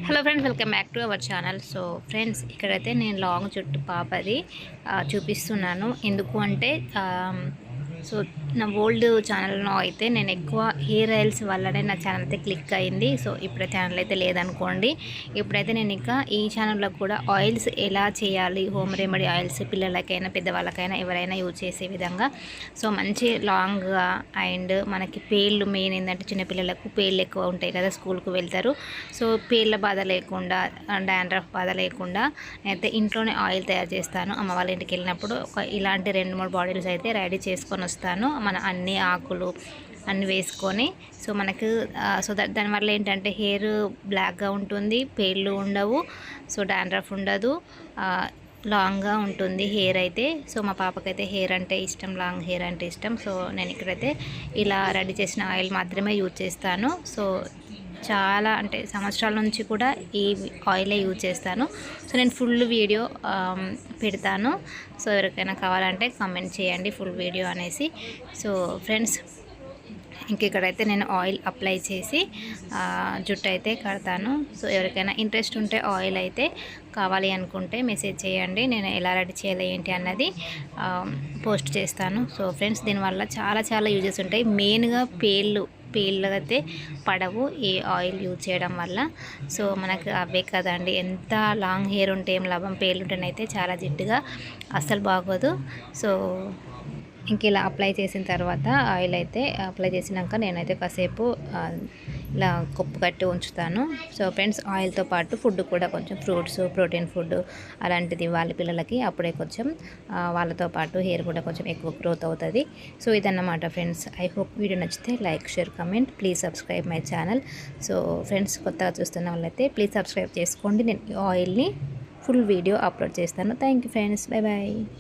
Hello friends, welcome back to our channel. So friends, ఇక్కడైతే నేను long జుట్టు పాపది చూపిస్తున్నాను. ఎందుకు అంటే సో నా ఓల్డ్ ఛానల్లో అయితే నేను ఎక్కువ హెయిర్ ఆయిల్స్ వల్లనే నా ఛానల్ అయితే క్లిక్ అయింది. సో ఇప్పుడు ఛానల్ అయితే లేదనుకోండి. ఇప్పుడైతే నేను ఇంకా ఈ ఛానల్లో కూడా ఆయిల్స్ ఎలా చేయాలి, హోమ్ రెమెడీ ఆయిల్స్ పిల్లలకైనా పెద్దవాళ్ళకైనా ఎవరైనా యూజ్ చేసే విధంగా సో మంచి లాంగ్గా అండ్ మనకి పేర్లు మెయిన్ ఏంటంటే చిన్నపిల్లలకు పేర్లు ఎక్కువ ఉంటాయి కదా, స్కూల్కి వెళ్తారు. సో పేర్ల బాధ లేకుండా, డాండ్రఫ్ బాధ లేకుండా అయితే ఇంట్లోనే ఆయిల్ తయారు చేస్తాను. అమ్మ వాళ్ళ ఇంటికి వెళ్ళినప్పుడు ఇలాంటి 2-3 బాటిల్స్ అయితే రెడీ చేసుకొని వస్తాను. మన అన్ని ఆకులు అన్నీ వేసుకొని సో మనకు సో దానివల్ల ఏంటంటే హెయిర్ బ్లాక్గా ఉంటుంది, పేర్లు ఉండవు, సో డాండ్రఫ్ ఉండదు, లాంగ్గా ఉంటుంది హెయిర్ అయితే. సో మా పాపకైతే హెయిర్ అంటే ఇష్టం, లాంగ్ హెయిర్ అంటే ఇష్టం. సో నేను ఇక్కడైతే ఇలా రెడీ చేసిన ఆయిల్ మాత్రమే యూజ్ చేస్తాను. సో చాలా అంటే సంవత్సరాల నుంచి కూడా ఈ ఆయిలే యూజ్ చేస్తాను. సో నేను ఫుల్ వీడియో పెడతాను. సో ఎవరికైనా కావాలంటే కామెంట్ చేయండి ఫుల్ వీడియో అనేసి. సో ఫ్రెండ్స్, ఇక్కడైతే నేను ఆయిల్ అప్లై చేసి జుట్టు అయితే కడతాను. సో ఎవరికైనా ఇంట్రెస్ట్ ఉంటే ఆయిల్ అయితే కావాలి అనుకుంటే మెసేజ్ చేయండి. నేను ఎలా రెడీ చేయాలి ఏంటి అన్నది పోస్ట్ చేస్తాను. సో ఫ్రెండ్స్, దీనివల్ల చాలా యూజెస్ ఉంటాయి. మెయిన్గా పేర్లు అయితే పడవు ఈ ఆయిల్ యూజ్ చేయడం వల్ల. సో మనకు అవే కదండి, ఎంత లాంగ్ హెయిర్ ఉంటే ఏం లాభం, పేర్లు ఉంటేనైతే చాలా జిడ్డుగా అస్సలు బాగోదు. సో ఇంక ఇలా అప్లై చేసిన తర్వాత ఆయిల్ అయితే అప్లై చేసినాక నేనైతే కాసేపు ఇలా కొప్పు కట్టి ఉంచుతాను. సో ఫ్రెండ్స్, ఆయిల్తో పాటు ఫుడ్ కూడా కొంచెం ఫ్రూట్స్, ప్రోటీన్ ఫుడ్ అలాంటిది ఇవ్వాలి పిల్లలకి. అప్పుడే కొంచెం వాళ్ళతో పాటు హెయిర్ కూడా కొంచెం ఎక్కువ గ్రోత్ అవుతుంది. సో ఇదన్నమాట ఫ్రెండ్స్. ఐ హోప్ వీడియో నచ్చితే like, share, comment, please subscribe my channel. So friends, కొత్తగా చూస్తున్న వాళ్ళైతే ప్లీజ్ సబ్స్క్రైబ్ చేసుకోండి. నేను ఈ ఆయిల్ని ఫుల్ వీడియో అప్లోడ్ చేస్తాను. Thank you friends, bye bye.